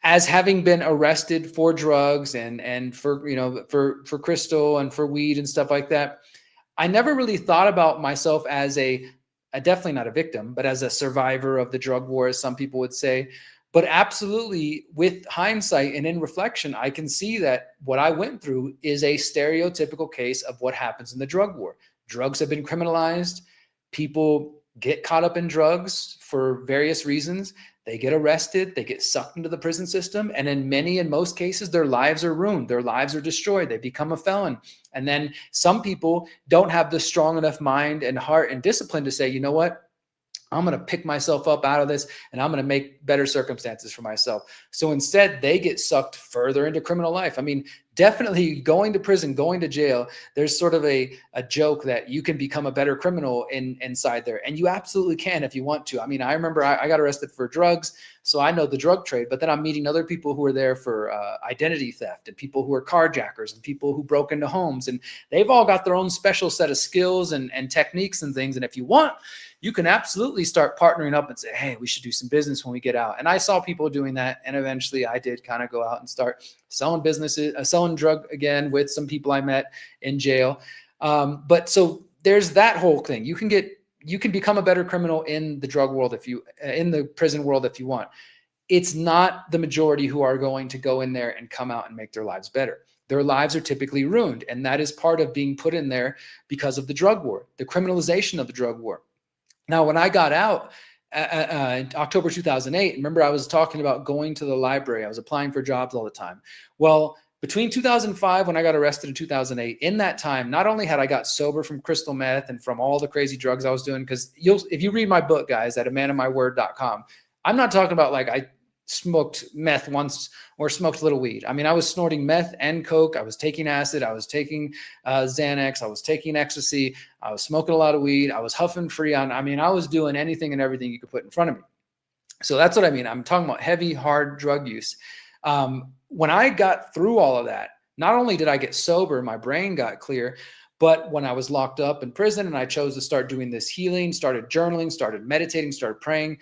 as having been arrested for drugs and for crystal and for weed and stuff like that, I never really thought about myself as definitely not a victim, but as a survivor of the drug war, as some people would say. But absolutely, with hindsight and in reflection, I can see that what I went through is a stereotypical case of what happens in the drug war. Drugs have been criminalized. People get caught up in drugs for various reasons. They get arrested, they get sucked into the prison system, and in most cases, their lives are ruined. Their lives are destroyed. They become a felon. And then some people don't have the strong enough mind and heart and discipline to say, you know what? I'm going to pick myself up out of this and I'm going to make better circumstances for myself. So instead, they get sucked further into criminal life. I mean, definitely going to prison, going to jail, there's sort of a joke that you can become a better criminal inside there. And you absolutely can if you want to. I mean, I remember I got arrested for drugs, so I know the drug trade, but then I'm meeting other people who are there for identity theft and people who are carjackers and people who broke into homes. And they've all got their own special set of skills and techniques and things. And if you want, you can absolutely start partnering up and say, hey, we should do some business when we get out. And I saw people doing that. And eventually I did kind of go out and start selling drug again with some people I met in jail. But so there's that whole thing. You can become a better criminal in the drug world in the prison world if you want. It's not the majority who are going to go in there and come out and make their lives better. Their lives are typically ruined. And that is part of being put in there because of the drug war, the criminalization of the drug war. Now, when I got out in October 2008, remember I was talking about going to the library. I was applying for jobs all the time. Well, between 2005, when I got arrested in 2008, in that time, not only had I got sober from crystal meth and from all the crazy drugs I was doing, because if you read my book, guys, at amanofmyword.com, I'm not talking about like I smoked meth once or smoked a little weed. I mean, I was snorting meth and coke. I was taking acid. I was taking Xanax. I was taking ecstasy. I was smoking a lot of weed. I was huffing Freon. I mean, I was doing anything and everything you could put in front of me. So that's what I mean. I'm talking about heavy, hard drug use. When I got through all of that, not only did I get sober, my brain got clear, but when I was locked up in prison and I chose to start doing this healing, started journaling, started meditating, started praying,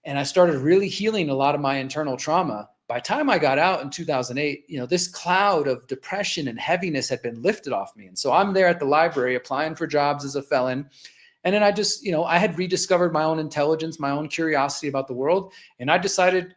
and I started really healing a lot of my internal trauma. By the time I got out in 2008, this cloud of depression and heaviness had been lifted off me. And so I'm there at the library applying for jobs as a felon. And then I just, I had rediscovered my own intelligence, my own curiosity about the world. And I decided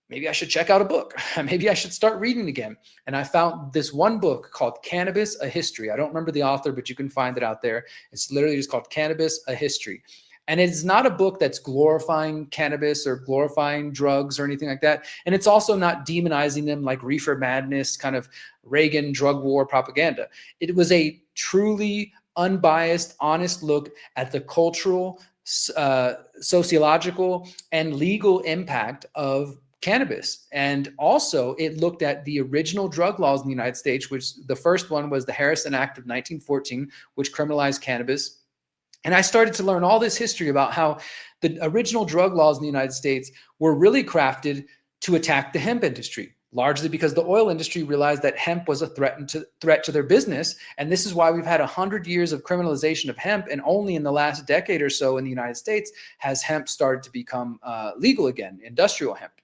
maybe I should check out a book. Maybe I should start reading again. And I found this one book called Cannabis, A History. I don't remember the author, but you can find it out there. It's literally just called Cannabis, A History. And it's not a book that's glorifying cannabis or glorifying drugs or anything like that. And it's also not demonizing them like reefer madness, kind of Reagan drug war propaganda. It was a truly unbiased, honest look at the cultural, sociological, and legal impact of cannabis. And also it looked at the original drug laws in the United States, which the first one was the Harrison Act of 1914, which criminalized cannabis. And I started to learn all this history about how the original drug laws in the United States were really crafted to attack the hemp industry, largely because the oil industry realized that hemp was a threat to their business. And this is why we've had 100 years of criminalization of hemp. And only in the last decade or so in the United States has hemp started to become legal again, industrial hemp.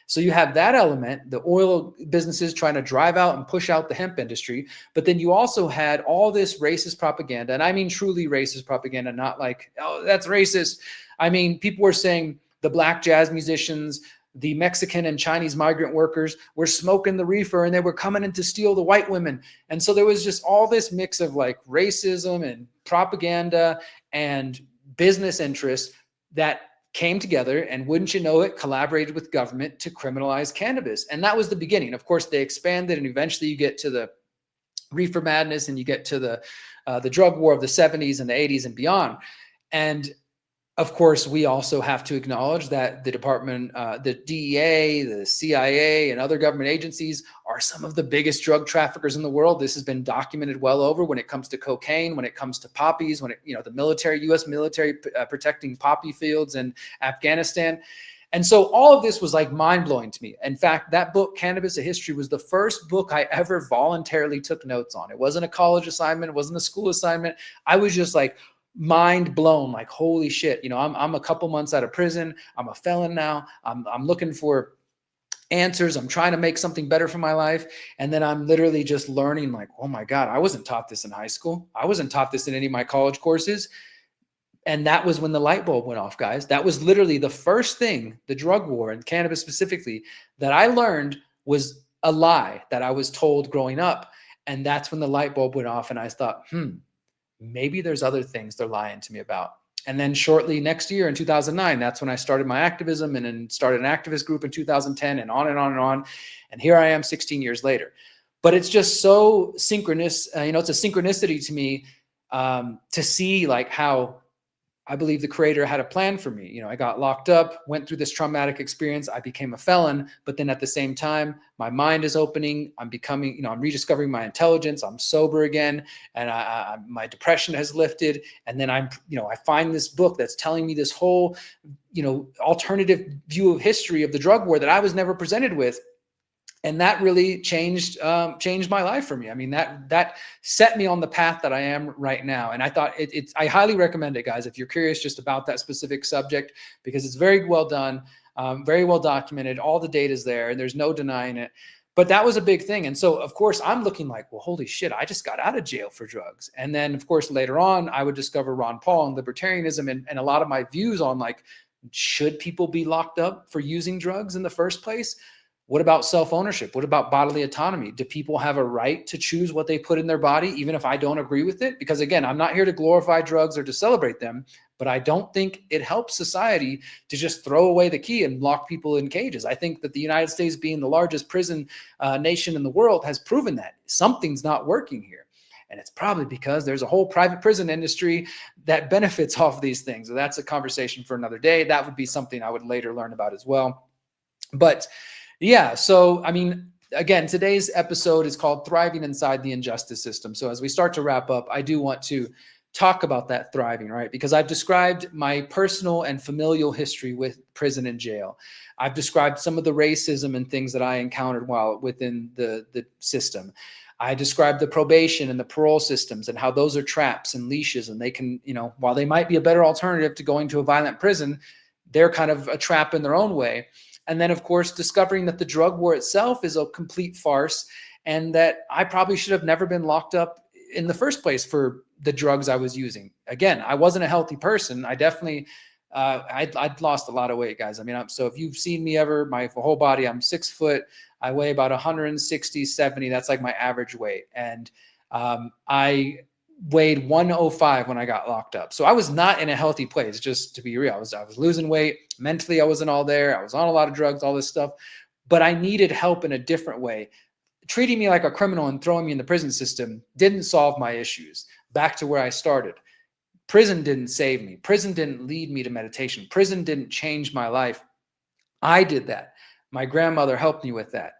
So you have that element, the oil businesses trying to drive out and push out the hemp industry. But then you also had all this racist propaganda. And I mean, truly racist propaganda, not like, oh, that's racist. I mean, people were saying the black jazz musicians, the Mexican and Chinese migrant workers were smoking the reefer and they were coming in to steal the white women. And so there was just all this mix of like racism and propaganda and business interests that came together and, wouldn't you know it, collaborated with government to criminalize cannabis. And that was the beginning. Of course, they expanded and eventually you get to the reefer madness and you get to the drug war of the 70s and the 80s and beyond. And of course, we also have to acknowledge that the department, the DEA, the CIA, and other government agencies are some of the biggest drug traffickers in the world. This has been documented well over when it comes to cocaine, when it comes to poppies, when the military, U.S. military protecting poppy fields in Afghanistan. And so all of this was like mind-blowing to me. In fact, that book, Cannabis, A History, was the first book I ever voluntarily took notes on. It wasn't a college assignment. It wasn't a school assignment. I was just like, mind blown, like, holy shit, I'm a couple months out of prison. I'm a felon now. I'm looking for answers. I'm trying to make something better for my life. And then I'm literally just learning like, oh my God, I wasn't taught this in high school. I wasn't taught this in any of my college courses. And that was when the light bulb went off, guys. That was literally the first thing, the drug war and cannabis specifically, that I learned was a lie that I was told growing up. And that's when the light bulb went off. And I thought, maybe there's other things they're lying to me about. And then shortly next year in 2009, that's when I started my activism and then started an activist group in 2010 and on and on and on. And here I am 16 years later. But it's just so synchronous. It's a synchronicity to me to see like how I believe the creator had a plan for me. I got locked up, went through this traumatic experience. I became a felon, but then at the same time, my mind is opening. I'm becoming, I'm rediscovering my intelligence. I'm sober again. And my depression has lifted. And then I find this book that's telling me this whole, alternative view of history of the drug war that I was never presented with. And that really changed my life for me. I mean, that set me on the path that I am right now. And I thought I highly recommend it, guys, if you're curious just about that specific subject, because it's very well done, very well documented. All the data is there and there's no denying it. But that was a big thing. And so, of course, I'm looking like, well, holy shit, I just got out of jail for drugs. And then, of course, later on, I would discover Ron Paul and libertarianism and a lot of my views on like, should people be locked up for using drugs in the first place? What about self-ownership? What about bodily autonomy? Do people have a right to choose what they put in their body, even if I don't agree with it? Because again, I'm not here to glorify drugs or to celebrate them, but I don't think it helps society to just throw away the key and lock people in cages. I think that the United States, being the largest prison nation in the world, has proven that something's not working here. And it's probably because there's a whole private prison industry that benefits off of these things. So that's a conversation for another day. That would be something I would later learn about as well. But yeah, so I mean, again, today's episode is called Thriving Inside the Injustice System. So as we start to wrap up, I do want to talk about that thriving, right? Because I've described my personal and familial history with prison and jail. I've described some of the racism and things that I encountered while within the system. I described the probation and the parole systems and how those are traps and leashes, and they can, while they might be a better alternative to going to a violent prison, they're kind of a trap in their own way. And then, of course, discovering that the drug war itself is a complete farce and that I probably should have never been locked up in the first place for the drugs I was using. Again, I wasn't a healthy person. I definitely I'd lost a lot of weight, guys. I mean, so if you've seen me ever, my whole body, I'm 6 foot. I weigh about 160, 70. That's like my average weight. And I weighed 105 when I got locked up. So I was not in a healthy place, just to be real. I was losing weight. Mentally, I wasn't all there. I was on a lot of drugs, all this stuff. But I needed help in a different way. Treating me like a criminal and throwing me in the prison system didn't solve my issues. Back to where I started. Prison didn't save me. Prison didn't lead me to meditation. Prison didn't change my life. I did that. My grandmother helped me with that.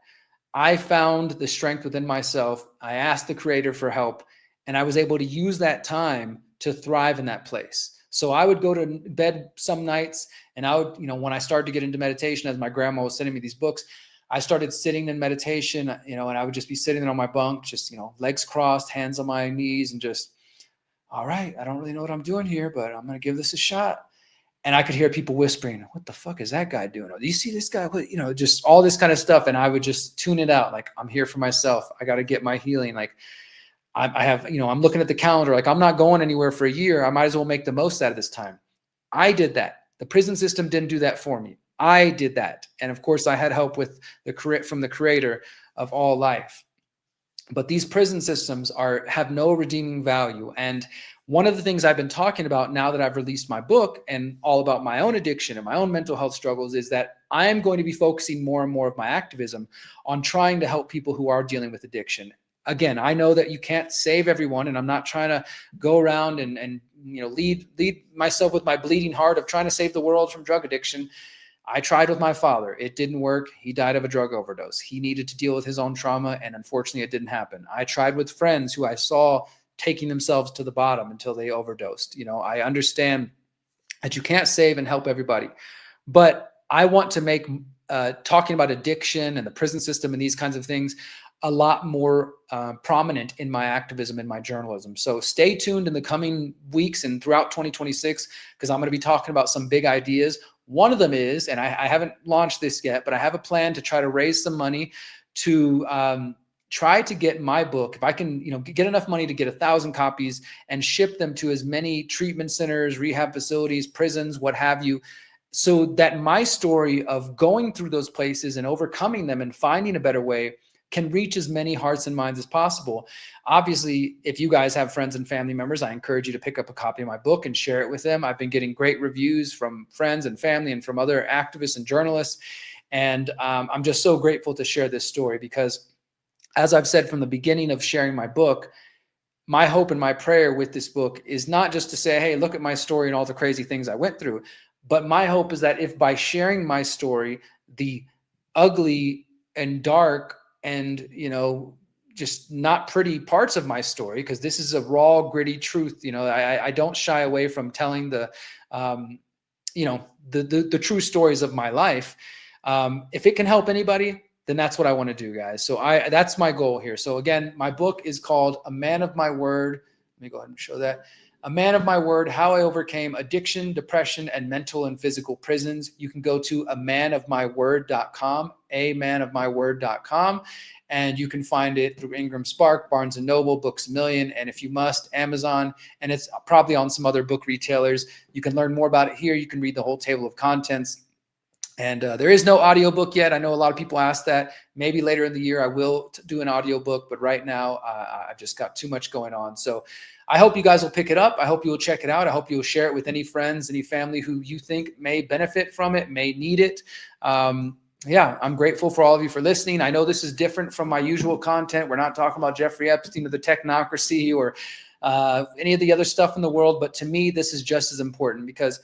I found the strength within myself. I asked the Creator for help, and I was able to use that time to thrive in that place. So I would go to bed some nights, and I would, when I started to get into meditation, as my grandma was sending me these books, I started sitting in meditation, and I would just be sitting there on my bunk, just, legs crossed, hands on my knees, and just, all right, I don't really know what I'm doing here, but I'm going to give this a shot. And I could hear people whispering, what the fuck is that guy doing? Oh, do you see this guy? Just all this kind of stuff. And I would just tune it out. Like, I'm here for myself. I got to get my healing. Like, I have, I'm looking at the calendar. Like, I'm not going anywhere for a year. I might as well make the most out of this time. I did that. The prison system didn't do that for me. I did that. And of course, I had help with from the Creator of all life. But these prison systems have no redeeming value. And one of the things I've been talking about now that I've released my book and all about my own addiction and my own mental health struggles is that I am going to be focusing more and more of my activism on trying to help people who are dealing with addiction. Again, I know that you can't save everyone, and I'm not trying to go around and lead myself with my bleeding heart of trying to save the world from drug addiction. I tried with my father. It didn't work. He died of a drug overdose. He needed to deal with his own trauma, and unfortunately, it didn't happen. I tried with friends who I saw taking themselves to the bottom until they overdosed. I understand that you can't save and help everybody, but I want to make talking about addiction and the prison system and these kinds of things a lot more prominent in my activism and my journalism. So stay tuned in the coming weeks and throughout 2026, because I'm going to be talking about some big ideas. One of them is, and I haven't launched this yet, but I have a plan to try to raise some money to try to get my book, if I can, get enough money to get 1,000 copies and ship them to as many treatment centers, rehab facilities, prisons, what have you, so that my story of going through those places and overcoming them and finding a better way can reach as many hearts and minds as possible. Obviously, if you guys have friends and family members, I encourage you to pick up a copy of my book and share it with them. I've been getting great reviews from friends and family and from other activists and journalists. And I'm just so grateful to share this story because, as I've said from the beginning of sharing my book, my hope and my prayer with this book is not just to say, hey, look at my story and all the crazy things I went through. But my hope is that if by sharing my story, the ugly and dark and, just not pretty parts of my story, because this is a raw, gritty truth. I don't shy away from telling the true stories of my life. If it can help anybody, then that's what I want to do, guys. So that's my goal here. So again, my book is called A Man of My Word. Let me go ahead and show that. A Man of My Word, How I Overcame Addiction, Depression, and Mental and Physical Prisons. You can go to amanofmyword.com, amanofmyword.com, and you can find it through Ingram Spark, Barnes & Noble, Books A Million, and if you must, Amazon, and it's probably on some other book retailers. You can learn more about it here. You can read the whole table of contents. And there is no audiobook yet. I know a lot of people ask that. Maybe later in the year I will do an audiobook, but right now I've just got too much going on. So I hope you guys will pick it up. I hope you will check it out. I hope you will share it with any friends, any family who you think may benefit from it, may need it. Yeah, I'm grateful for all of you for listening. I know this is different from my usual content. We're not talking about Jeffrey Epstein or the technocracy or any of the other stuff in the world. But to me, this is just as important because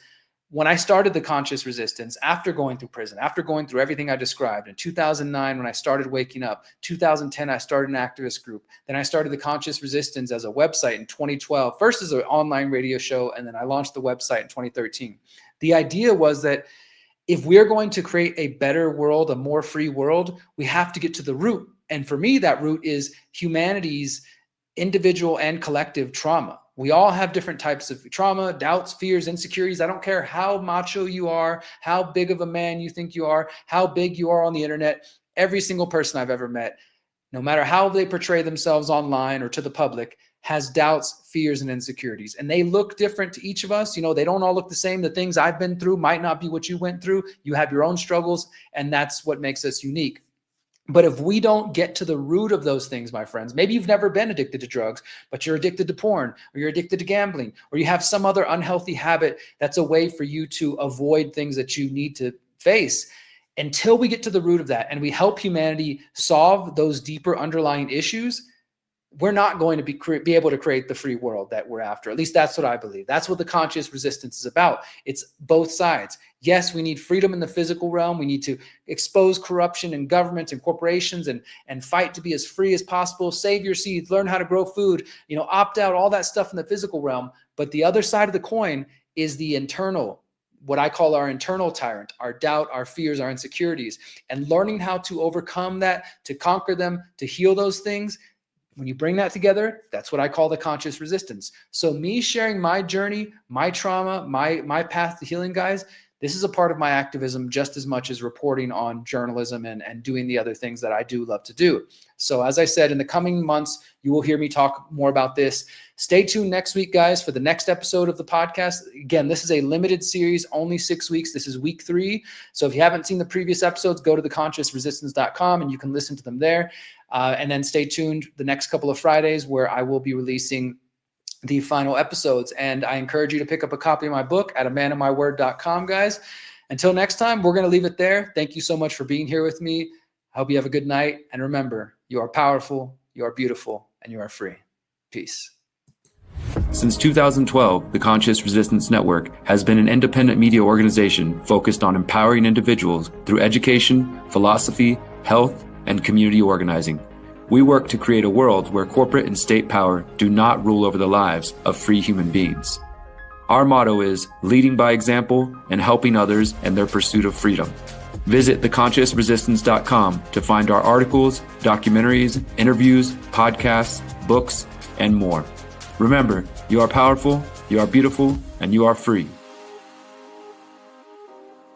when I started the conscious resistance, after going through prison, after going through everything I described, in 2009, when I started waking up, 2010, I started an activist group. Then I started the conscious resistance as a website in 2012, first as an online radio show, and then I launched the website in 2013. The idea was that if we're going to create a better world, a more free world, we have to get to the root. And for me, that root is humanity's individual and collective trauma. We all have different types of trauma, doubts, fears, insecurities. I don't care how macho you are, how big of a man you think you are, how big you are on the internet. Every single person I've ever met, no matter how they portray themselves online or to the public, has doubts, fears, and insecurities. And they look different to each of us. They don't all look the same. The things I've been through might not be what you went through. You have your own struggles, and that's what makes us unique. But if we don't get to the root of those things, my friends, maybe you've never been addicted to drugs, but you're addicted to porn, or you're addicted to gambling, or you have some other unhealthy habit that's a way for you to avoid things that you need to face. Until we get to the root of that and we help humanity solve those deeper underlying issues, we're not going to be able to create the free world that we're after. At least that's what I believe. That's what the conscious resistance is about. It's both sides. Yes, we need freedom in the physical realm. We need to expose corruption in governments and corporations and fight to be as free as possible. Save your seeds, learn how to grow food, opt out, all that stuff in the physical realm. But the other side of the coin is the internal, what I call our internal tyrant, our doubt, our fears, our insecurities, and learning how to overcome that, to conquer them, to heal those things. When you bring that together, that's what I call the conscious resistance. So me sharing my journey, my trauma, my path to healing, guys, this is a part of my activism just as much as reporting on journalism and doing the other things that I do love to do. So as I said, in the coming months, you will hear me talk more about this. Stay tuned next week, guys, for the next episode of the podcast. Again, this is a limited series, only 6 weeks. This is week 3. So if you haven't seen the previous episodes, go to theconsciousresistance.com and you can listen to them there. And then stay tuned the next couple of Fridays where I will be releasing the final episodes. And I encourage you to pick up a copy of my book at amanofmyword.com, guys. Until next time, we're going to leave it there. Thank you so much for being here with me. I hope you have a good night. And remember, you are powerful, you are beautiful, and you are free. Peace. Since 2012, the Conscious Resistance Network has been an independent media organization focused on empowering individuals through education, philosophy, health, and community organizing. We work to create a world where corporate and state power do not rule over the lives of free human beings. Our motto is leading by example and helping others in their pursuit of freedom. Visit theconsciousresistance.com to find our articles, documentaries, interviews, podcasts, books, and more. Remember, you are powerful, you are beautiful, and you are free.